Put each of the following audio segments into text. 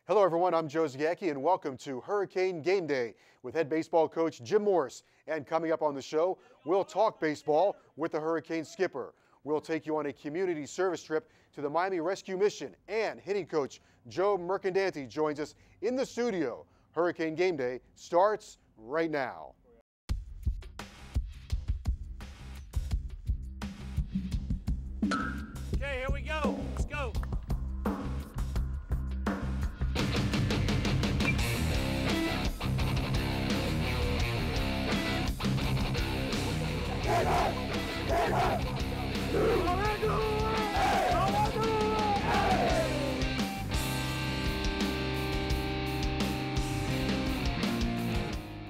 Hello everyone, I'm Joe Zagacki and welcome to Hurricane Game Day with head baseball coach Jim Morris. And coming up on the show, we'll talk baseball with the Hurricane skipper. We'll take you on a community service trip to the Miami Rescue Mission, and hitting coach Joe Mercandanti joins us in the studio. Hurricane Game Day starts right now. Okay, here we go. Let's go.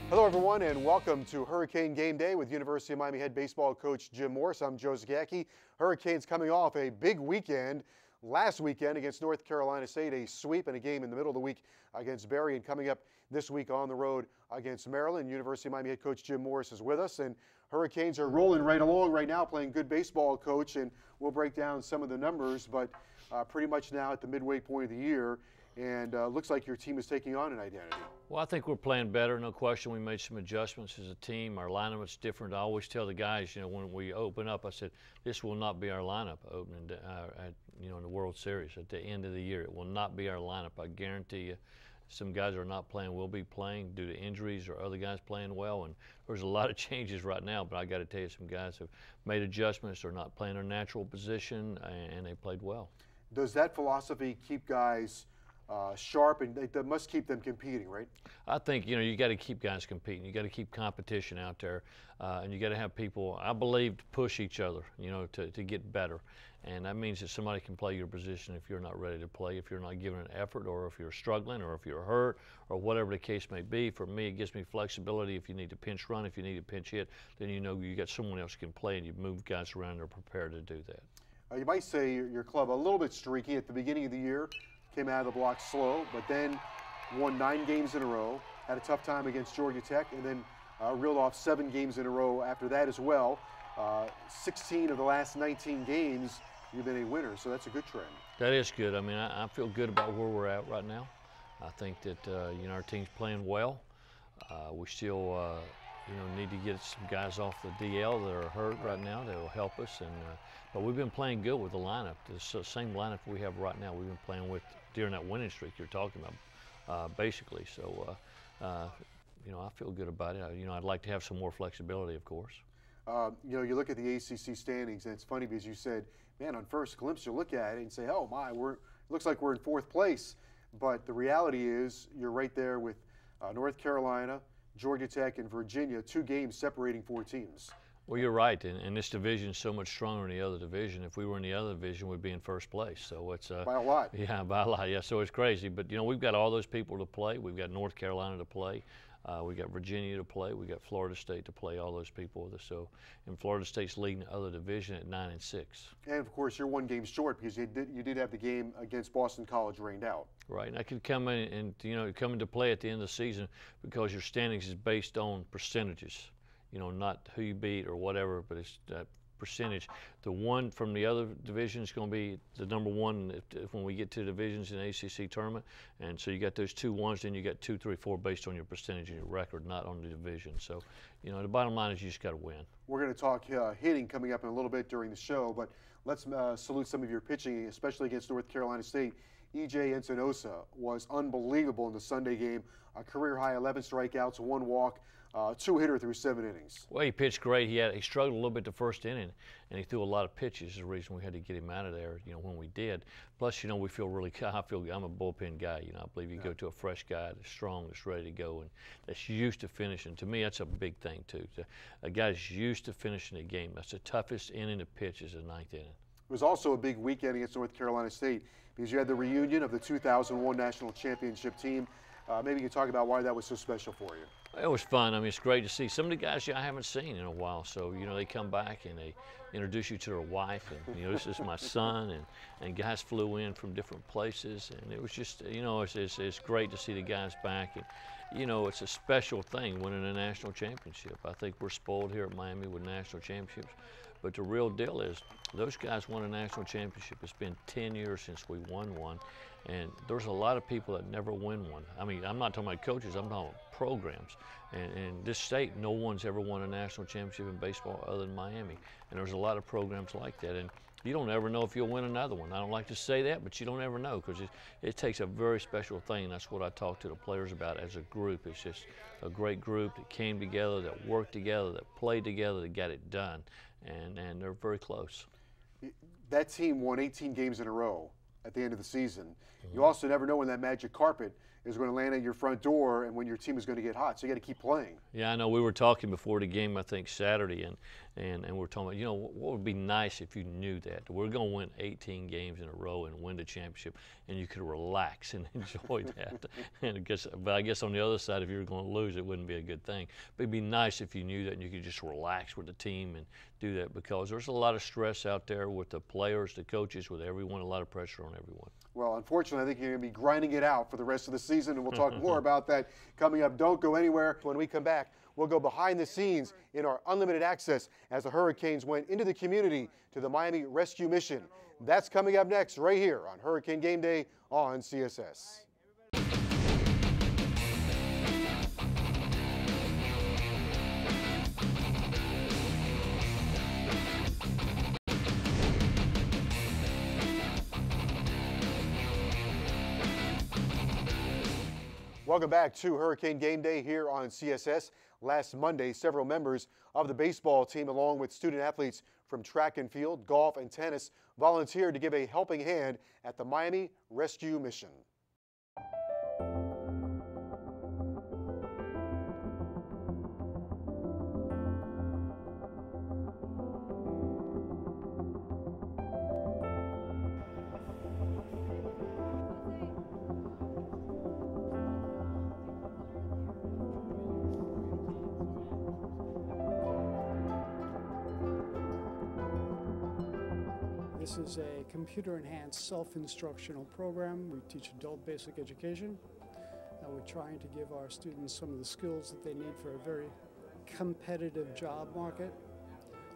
Hello everyone and welcome to Hurricane Game Day with University of Miami head baseball coach Jim Morris. I'm Joe Zagacki. Hurricanes coming off a big weekend last weekend against North Carolina State, a sweep and a game in the middle of the week against Berry, and coming up this week on the road against Maryland. University of Miami head coach Jim Morris is with us, and Hurricanes are rolling right along right now, playing good baseball, coach, and we'll break down some of the numbers, but pretty much now at the midway point of the year, and looks like your team is taking on an identity. Well, I think we're playing better, no question. We made some adjustments as a team. Our lineup is different. I always tell the guys, when we open up, I said, this will not be our lineup opening, in the World Series at the end of the year. It will not be our lineup. I guarantee you. Some guys are not playing, will be playing due to injuries or other guys playing well. And there's a lot of changes right now, but I got to tell you, some guys have made adjustments. They're not playing their natural position, and they played well. Does that philosophy keep guys sharp, and that must keep them competing, right? I think, you got to keep guys competing. You got to keep competition out there, and you got to have people, I believe, to push each other, to get better. And that means that somebody can play your position if you're not ready to play, if you're not giving an effort, or if you're struggling, or if you're hurt, or whatever the case may be. For me, it gives me flexibility. If you need to pinch run, if you need to pinch hit, then you got someone else who can play, and you move guys around and are prepared to do that. You might say your club a little bit streaky at the beginning of the year, came out of the block slow, but then won 9 games in a row, had a tough time against Georgia Tech, and then reeled off 7 games in a row after that as well. 16 of the last 19 games, you've been a winner, so that's a good trend. That is good. I mean, I feel good about where we're at right now. I think that, our team's playing well. We still, need to get some guys off the DL that are hurt right now that will help us. But we've been playing good with the lineup. The same lineup we have right now, we've been playing with during that winning streak you're talking about, basically. So, I feel good about it. I'd like to have some more flexibility, of course. You look at the ACC standings, and it's funny because you said, man, on first glimpse, you look at it and say, oh my, it looks like we're in 4th place. But the reality is you're right there with North Carolina, Georgia Tech, and Virginia, 2 games separating 4 teams. Well, you're right, and this division is so much stronger than the other division. If we were in the other division, we'd be in 1st place. So it's by a lot. Yeah, by a lot. Yeah, so it's crazy. But we've got all those people to play. We've got North Carolina to play. We got Virginia to play. We got Florida State to play. All those people with us. So, and Florida State's leading the other division at 9-6. And of course, you're 1 game short because you did have the game against Boston College rained out. Right, and that could come in and come into play at the end of the season because your standings is based on percentages. Not who you beat or whatever, but it's that percentage. The one from the other division is going to be the number 1 when we get to divisions in the ACC tournament. And so you got those 2 ones, then you got 2, 3, 4 based on your percentage and your record, not on the division. So, the bottom line is you just got to win. We're going to talk hitting coming up in a little bit during the show, but let's salute some of your pitching, especially against North Carolina State. E.J. Encinosa was unbelievable in the Sunday game. A career-high 11 strikeouts, 1 walk, 2-hitter through 7 innings. Well, he pitched great. He struggled a little bit the first inning, and he threw a lot of pitches. Is the reason we had to get him out of there, when we did. Plus, we feel really good. I'm a bullpen guy. I believe you go to a fresh guy that's strong, that's ready to go, and that's used to finishing. To me, that's a big thing, too. A guy's used to finishing a game. That's the toughest inning to pitch is the 9th inning. It was also a big weekend against North Carolina State because you had the reunion of the 2001 National Championship team. Maybe you can talk about why that was so special for you. It was fun. I mean, it's great to see some of the guys I haven't seen in a while. So, they come back and they introduce you to their wife, and, this is my son, and guys flew in from different places. And it was just, it's great to see the guys back. And, it's a special thing winning a national championship. I think we're spoiled here at Miami with national championships. But the real deal is those guys won a national championship. It's been 10 years since we won one. And there's a lot of people that never win one. I mean, I'm not talking about coaches, I'm talking about programs. And this state, no one's ever won a national championship in baseball other than Miami. And there's a lot of programs like that. And you don't ever know if you'll win another one. I don't like to say that, but you don't ever know, because it takes a very special thing. That's what I talk to the players about as a group. It's just a great group that came together, that worked together, that played together, that got it done. And they're very close. That team won 18 games in a row at the end of the season. You also never know when that magic carpet is going to land at your front door and when your team is going to get hot, so you got to keep playing. Yeah, I know. We were talking before the game, I think Saturday, and we're talking about, you know, what would be nice if you knew that we're going to win 18 games in a row and win the championship, and you could relax and enjoy that. But I guess on the other side, if you were going to lose, it wouldn't be a good thing. But it'd be nice if you knew that and you could just relax with the team and do that, because there's a lot of stress out there with the players, the coaches, with everyone, a lot of pressure on everyone. Well, unfortunately, I think you're going to be grinding it out for the rest of the season, and we'll talk more about that coming up. Don't go anywhere. When we come back, we'll go behind the scenes in our unlimited access as the Hurricanes went into the community to the Miami Rescue Mission. That's coming up next right here on Hurricane Game Day on CSS. Welcome back to Hurricane Game Day here on CSS. Last Monday, several members of the baseball team, along with student athletes from track and field, golf, and tennis, volunteered to give a helping hand at the Miami Rescue Mission. This is a computer-enhanced self-instructional program. We teach adult basic education. We're trying to give our students some of the skills that they need for a very competitive job market.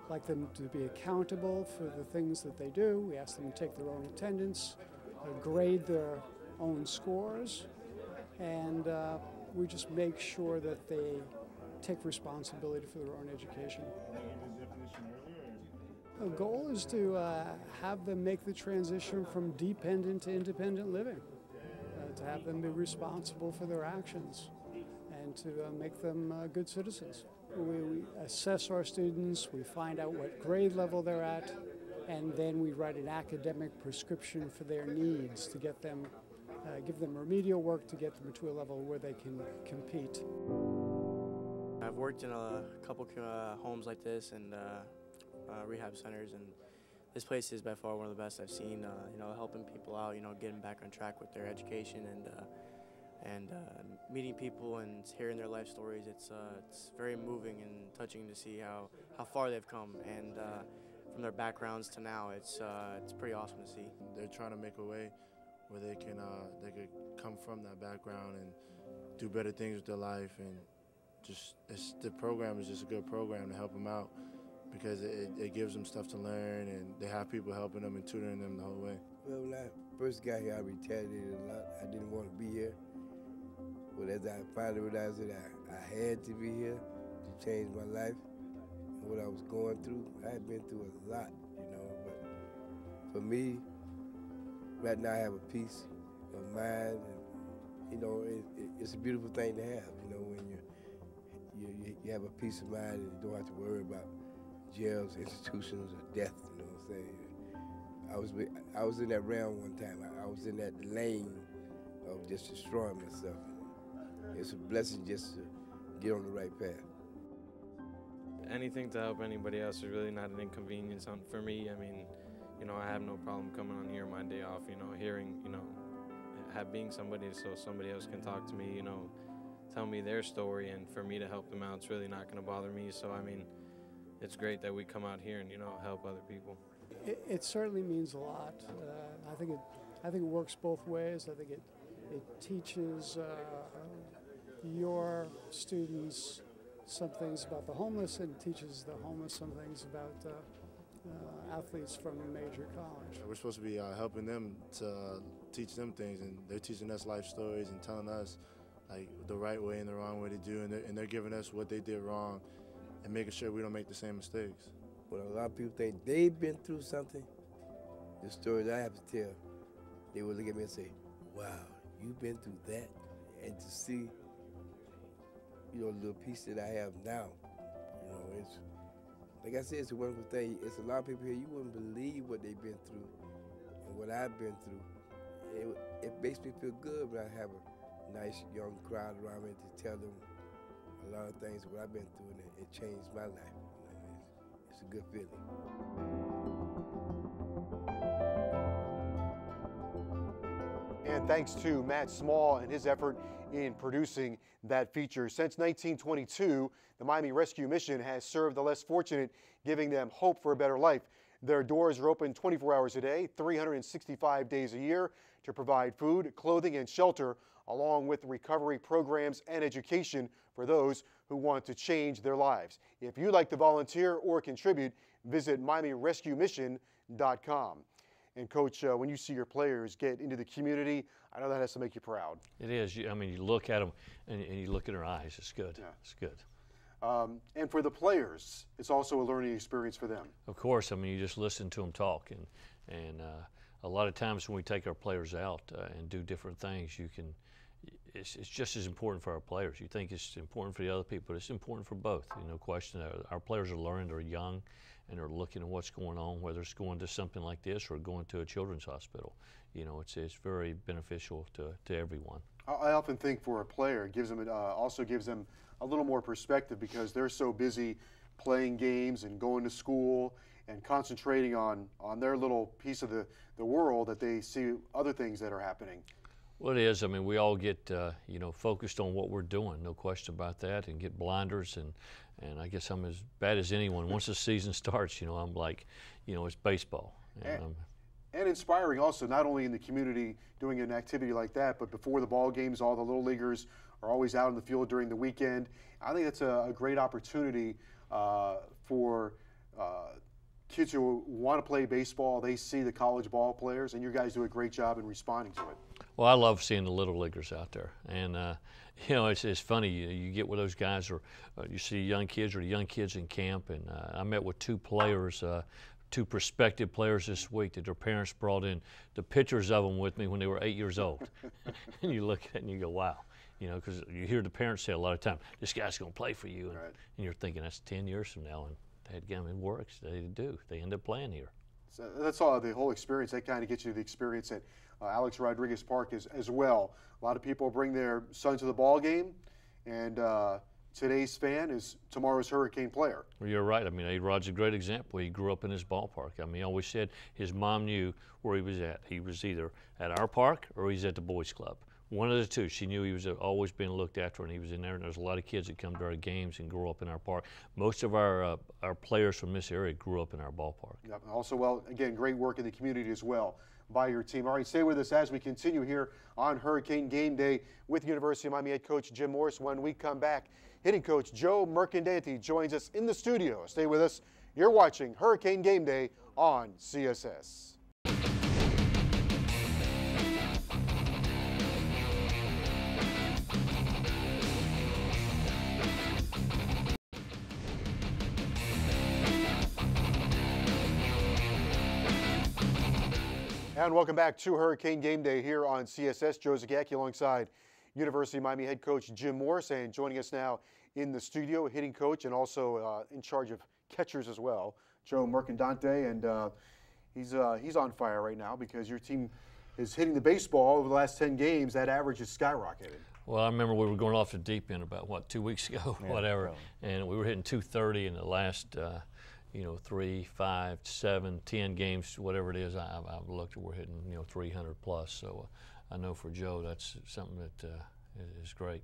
I'd like them to be accountable for the things that they do. We ask them to take their own attendance, grade their own scores, and we just make sure that they take responsibility for their own education. The goal is to have them make the transition from dependent to independent living, to have them be responsible for their actions, and to make them good citizens. We assess our students, we find out what grade level they're at, and then we write an academic prescription for their needs to get them, give them remedial work to get them to a level where they can compete. I've worked in a couple homes like this and rehab centers, and this place is by far one of the best I've seen. You know, helping people out, you know, getting back on track with their education, and meeting people and hearing their life stories. It's very moving and touching to see how far they've come, and from their backgrounds to now, it's pretty awesome to see. They're trying to make a way where they could come from that background and do better things with their life, and the program is just a good program to help them out, because it gives them stuff to learn, and they have people helping them and tutoring them the whole way. Well, when I first got here, I retaliated a lot. I didn't want to be here. But as I finally realized that I had to be here to change my life and what I was going through, I had been through a lot, you know. But for me, right now I have a peace of mind, and, you know, it's a beautiful thing to have, you know, when you have a peace of mind and you don't have to worry about jails, institutions, or death, you know what I'm saying? I was in that realm one time. I was in that lane of just destroying myself. It's a blessing just to get on the right path. Anything to help anybody else is really not an inconvenience for me. I mean, you know, I have no problem coming on here my day off, you know, hearing, you know, being somebody so somebody else can talk to me, you know, tell me their story, and for me to help them out, it's really not going to bother me. So, I mean, it's great that we come out here and, you know, help other people. It certainly means a lot. I think it works both ways. I think it teaches your students some things about the homeless, and teaches the homeless some things about athletes from a major college. We're supposed to be helping them to teach them things, and they're teaching us life stories and telling us like the right way and the wrong way to do, and they're giving us what they did wrong and making sure we don't make the same mistakes. When a lot of people think they've been through something, the stories I have to tell, they will look at me and say, wow, you've been through that? And to see, you know, the little piece that I have now, you know, it's, like I said, it's a wonderful thing. It's a lot of people here, you wouldn't believe what they've been through and what I've been through. It makes me feel good when I have a nice young crowd around me to tell them a lot of things what I've been through, and it changed my life. It's a good feeling. And thanks to Matt Small and his effort in producing that feature. Since 1922, the Miami Rescue Mission has served the less fortunate, giving them hope for a better life. Their doors are open 24 hours a day, 365 days a year, to provide food, clothing, and shelter, along with recovery programs and education for those who want to change their lives. If you'd like to volunteer or contribute, visit MiamiRescueMission.com. And Coach, when you see your players get into the community, I know that has to make you proud. It is. I mean, you look at them and you look at their eyes. It's good. Yeah. It's good. And for the players, it's also a learning experience for them. Of course. I mean, you just listen to them talk, and a lot of times when we take our players out and do different things, you can. It's just as important for our players. You think it's important for the other people, but it's important for both. No question. Our players are learning. They're young, and they're looking at what's going on, whether it's going to something like this or going to a children's hospital. It's very beneficial to everyone. I often think for a player, it gives them also gives them a little more perspective, because they're so busy playing games and going to school and concentrating on their little piece of the world, that they see other things that are happening. Well, it is. I mean, we all get focused on what we're doing, no question about that, and get blinders. And I guess I'm as bad as anyone. Once the season starts, I'm like, it's baseball. And inspiring also, not only in the community doing an activity like that, but before the ball games, all the little leaguers are always out in the field during the weekend. I think that's a great opportunity for kids who want to play baseball. They see the college ball players, and you guys do a great job in responding to it. Well, I love seeing the little leaguers out there, and it's funny. You get with those guys, or you see young kids or young kids in camp, and I met with two players, two prospective players this week that their parents brought in the pictures of them with me when they were 8 years old. And you look at it and you go, wow, because you hear the parents say a lot of times, this guy's going to play for you, and you're thinking that's 10 years from now, and it works. They do. They end up playing here. So that's all, the whole experience. That kind of gets you the experience at Alex Rodriguez Park as well. A lot of people bring their son to the ball game, and today's fan is tomorrow's Hurricane player. Well, you're right. I mean, A-Rod's a great example. He grew up in his ballpark. I mean, he always said his mom knew where he was at. He was either at our park or he's at the boys' club. One of the two. She knew he was always being looked after, and he was in there. And there's a lot of kids that come to our games and grow up in our park. Most of our players from this area grew up in our ballpark. Yep. Also, well, again, great work in the community as well by your team. All right, stay with us as we continue here on Hurricane Game Day with University of Miami head coach Jim Morris. When we come back, hitting coach Joe Mercandanti joins us in the studio. Stay with us. You're watching Hurricane Game Day on CSS. And welcome back to Hurricane Game Day here on CSS. Joe Zagacki alongside University of Miami head coach Jim Morris, and joining us now in the studio, hitting coach and also in charge of catchers as well, Joe Mercandante. And he's on fire right now because your team is hitting the baseball over the last 10 games. That average is skyrocketed. Well, I remember we were going off the deep end about 2 weeks ago, whatever, probably. And we were hitting 230 in the last 3, 5, 7, 10 games, whatever it is. I've looked, we're hitting 300 plus. So I know for Joe that's something that is great.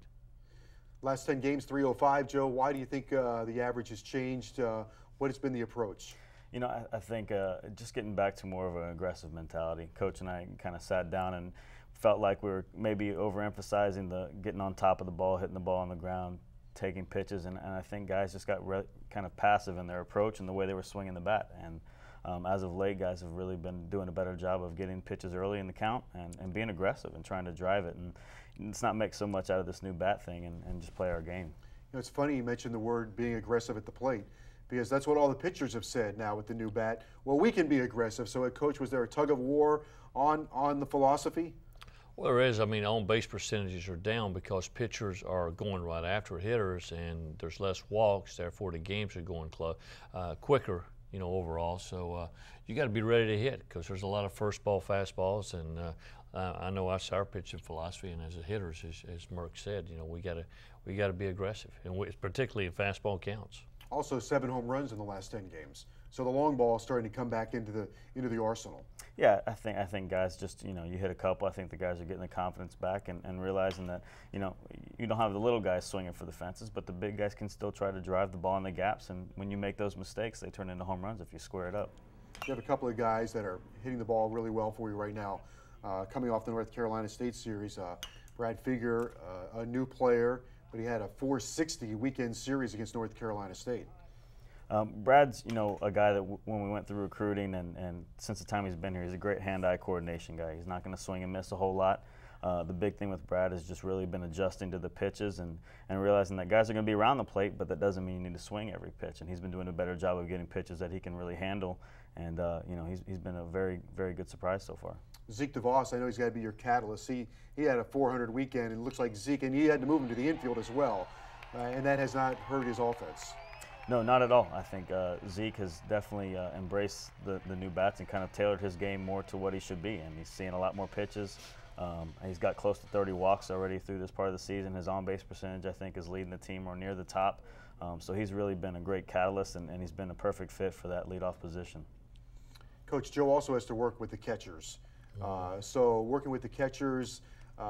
Last 10 games, 305. Joe, why do you think the average has changed? What has been the approach? I think just getting back to more of an aggressive mentality. Coach and I kind of sat down and felt like we were maybe overemphasizing the getting on top of the ball, hitting the ball on the ground, taking pitches, and I think guys just got kind of passive in their approach and the way they were swinging the bat. And as of late, guys have really been doing a better job of getting pitches early in the count and being aggressive and trying to drive it. And let's not make so much out of this new bat thing and just play our game. You know, it's funny you mentioned the word being aggressive at the plate, because that's what all the pitchers have said now with the new bat. Well, we can be aggressive. So, Coach, was there a tug of war on the philosophy? Well, there is. I mean, on-base percentages are down because pitchers are going right after hitters, and there's less walks. Therefore, the games are going quicker, you know, overall. So you got to be ready to hit because there's a lot of first ball fastballs, and I know that's our pitching philosophy. And as a hitters, as Merck said, you know, we got to be aggressive, and particularly if fastball counts. Also, 7 home runs in the last 10 games. So the long ball is starting to come back into the arsenal. Yeah, I think guys just, you know, you hit a couple. I think the guys are getting the confidence back and realizing that, you know, you don't have the little guys swinging for the fences, but the big guys can still try to drive the ball in the gaps. And when you make those mistakes, they turn into home runs if you square it up. You have a couple of guys that are hitting the ball really well for you right now. Coming off the North Carolina State series, Brad Figure, a new player, but he had a .460 weekend series against North Carolina State. Brad's, you know, a guy that when we went through recruiting and since the time he's been here, he's a great hand-eye coordination guy. He's not going to swing and miss a whole lot. The big thing with Brad has just really been adjusting to the pitches and realizing that guys are going to be around the plate, but that doesn't mean you need to swing every pitch. And he's been doing a better job of getting pitches that he can really handle. And, you know, he's been a very, very good surprise so far. Zeke DeVos, I know he's got to be your catalyst. He had a .400 weekend, and it looks like Zeke, and he had to move him to the infield as well. And that has not hurt his offense. No, not at all. I think Zeke has definitely embraced the new bats and kind of tailored his game more to what he should be. And he's seeing a lot more pitches. He's got close to 30 walks already through this part of the season. His on-base percentage, I think, is leading the team or near the top. So he's really been a great catalyst, and he's been a perfect fit for that leadoff position. Coach Joe also has to work with the catchers. So working with the catchers,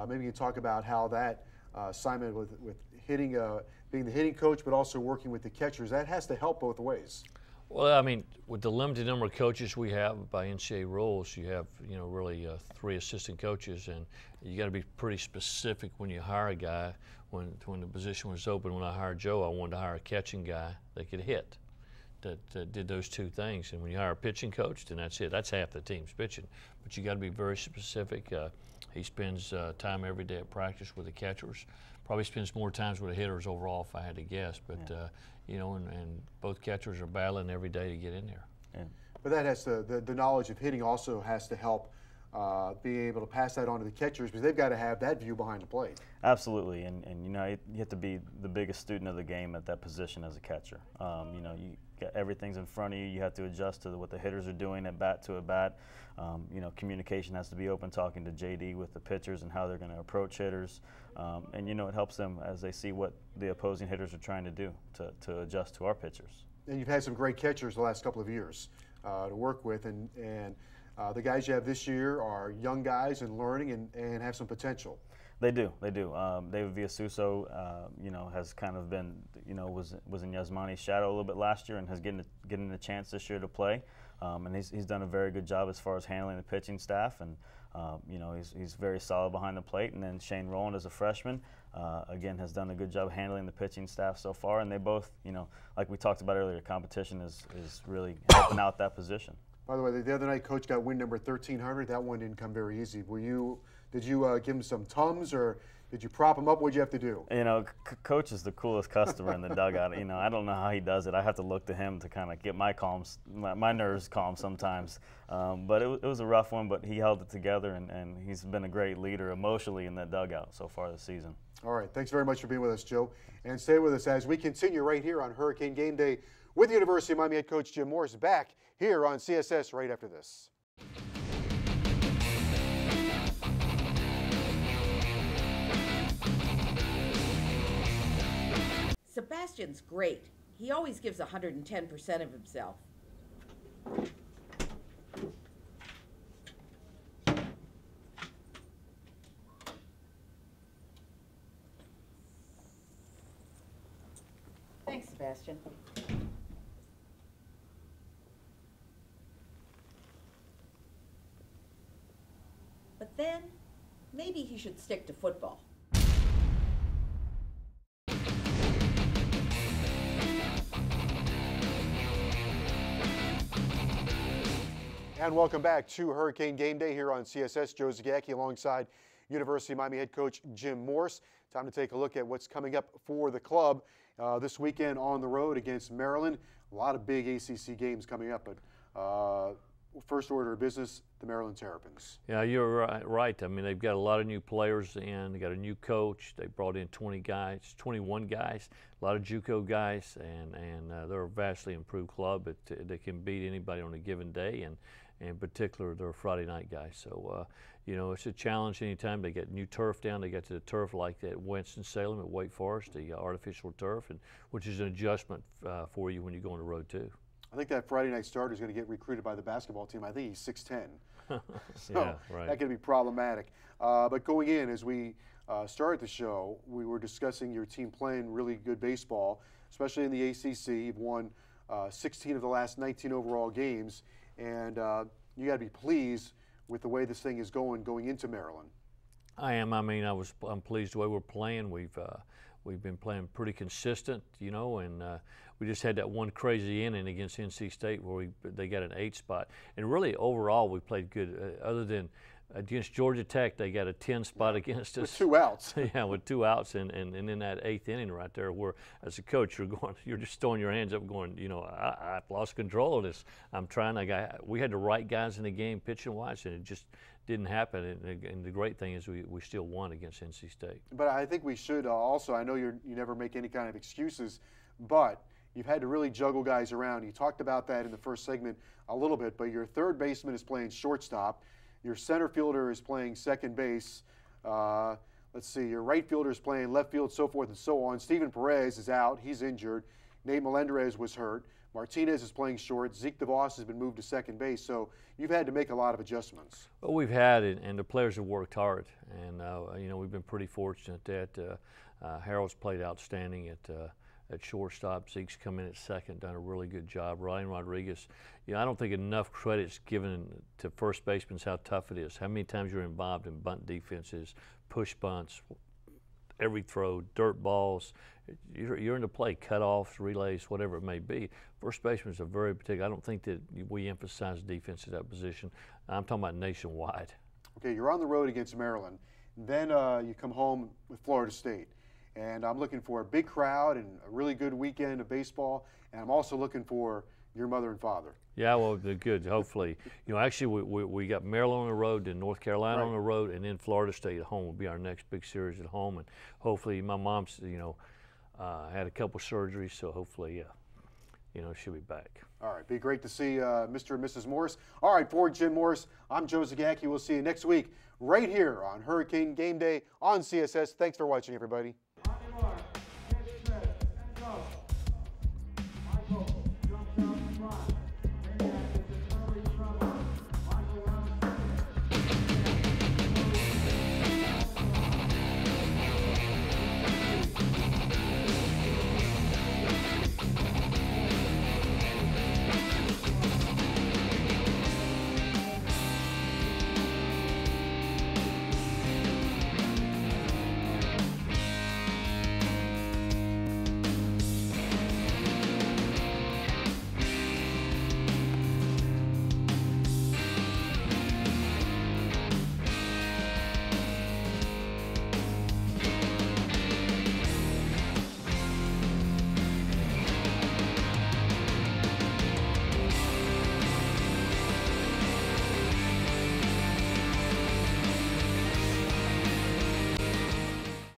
maybe you can talk about how that assignment with hitting, being the hitting coach, but also working with the catchers, that has to help both ways. Well, I mean, with the limited number of coaches we have by NCAA rules, you have, you know, really 3 assistant coaches, and you got to be pretty specific when you hire a guy. When the position was open, when I hired Joe, I wanted to hire a catching guy that could hit, that did those 2 things. And when you hire a pitching coach, then that's it. That's half the team's pitching. But you got to be very specific. He spends time every day at practice with the catchers. Probably spends more times with the hitters overall, if I had to guess. But you know, and both catchers are battling every day to get in there. Yeah. But that has to, the knowledge of hitting also has to help being able to pass that on to the catchers, because they've got to have that view behind the plate. Absolutely, and you know, you have to be the biggest student of the game at that position as a catcher. You know, you got everything's in front of you. You have to adjust to what the hitters are doing at bat to a bat. You know, communication has to be open, talking to JD with the pitchers and how they're going to approach hitters. And you know, it helps them as they see what the opposing hitters are trying to do to adjust to our pitchers. And you've had some great catchers the last couple of years to work with, and the guys you have this year are young guys and learning and have some potential. They do. David Villasuso, you know, has kind of been, you know, was in Yasmani's shadow a little bit last year and has getting a chance this year to play. And he's done a very good job as far as handling the pitching staff, and you know, he's very solid behind the plate. And then Shane Rowland, as a freshman, again, has done a good job handling the pitching staff so far. And they both, you know, like we talked about earlier, competition is really helping out that position. By the way, the other night, Coach got win number 1,300. That one didn't come very easy. Did you give him some Tums, or did you prop him up? What'd you have to do? You know, Coach is the coolest customer in the dugout. You know, I don't know how he does it. I have to look to him to kind of get my nerves calm sometimes. But it was a rough one, but he held it together, and he's been a great leader emotionally in that dugout so far this season. All right, thanks very much for being with us, Joe. And stay with us as we continue right here on Hurricane Game Day with the University of Miami head coach Jim Morris, back here on CSS right after this. Sebastian's great. He always gives 110% of himself. Thanks, Sebastian. But then, maybe he should stick to football. And welcome back to Hurricane Game Day here on CSS. Joe Zagacki alongside University of Miami head coach Jim Morse. Time to take a look at what's coming up for the club this weekend on the road against Maryland. A lot of big ACC games coming up, but first order of business, the Maryland Terrapins. Yeah, you're right. I mean, they've got a lot of new players in. They got a new coach. They brought in 21 guys, a lot of JUCO guys, and they're a vastly improved club. They can beat anybody on a given day, and in particular, they're Friday night guys. So, you know, it's a challenge anytime they get new turf down. They get to the turf like at Winston-Salem at Wake Forest, the artificial turf, and which is an adjustment for you when you go on the road too. I think that Friday night starter is going to get recruited by the basketball team. I think he's 6'10". So yeah, right. That could be problematic. But going in, as we started the show, we were discussing your team playing really good baseball, especially in the ACC. You've won 16 of the last 19 overall games, and you got to be pleased with the way this thing is going into Maryland. I am. I mean, I'm pleased the way we're playing. We've been playing pretty consistent, you know, and we just had that one crazy inning against NC State where they got an 8 spot. And really, overall, we played good. Other than against Georgia Tech, they got a 10 spot against us. With 2 outs. Yeah, with 2 outs, and in that 8th inning right there, where as a coach you're just throwing your hands up, going, you know, I've lost control of this. I'm trying. We had the right guys in the game, pitching wise, and it just didn't happen. And the great thing is we still won against NC State. But I think we should also. I know you never make any kind of excuses, but you've had to really juggle guys around. You talked about that in the first segment a little bit, but your third baseman is playing shortstop. Your center fielder is playing second base. Let's see, your right fielder is playing left field, so forth and so on. Steven Perez is out. He's injured. Nate Melendrez was hurt. Martinez is playing short. Zeke DeVos has been moved to second base. So you've had to make a lot of adjustments. Well, we've had it, and the players have worked hard. And, you know, we've been pretty fortunate that Harold's played outstanding at shortstop. Zeke's come in at second, done a really good job. Ryan Rodriguez, you know, I don't think enough credit's given to first basemen how tough it is. How many times you're involved in bunt defenses, push bunts, every throw, dirt balls. You're in the play, cutoffs, relays, whatever it may be. First baseman is a very particular. I don't think that we emphasize defense at that position. I'm talking about nationwide. Okay, you're on the road against Maryland. Then you come home with Florida State. And I'm looking for a big crowd and a really good weekend of baseball. And I'm also looking for your mother and father. Yeah, well, they're good, hopefully. You know, actually, we got Maryland on the road, then North Carolina on the road, and then Florida State at home will be our next big series at home. And hopefully, my mom's, you know, had a couple surgeries, so hopefully, you know, she'll be back. All right, be great to see Mr. and Mrs. Morse. All right, for Jim Morse, I'm Joe Zagacki. We'll see you next week right here on Hurricane Game Day on CSS. Thanks for watching, everybody.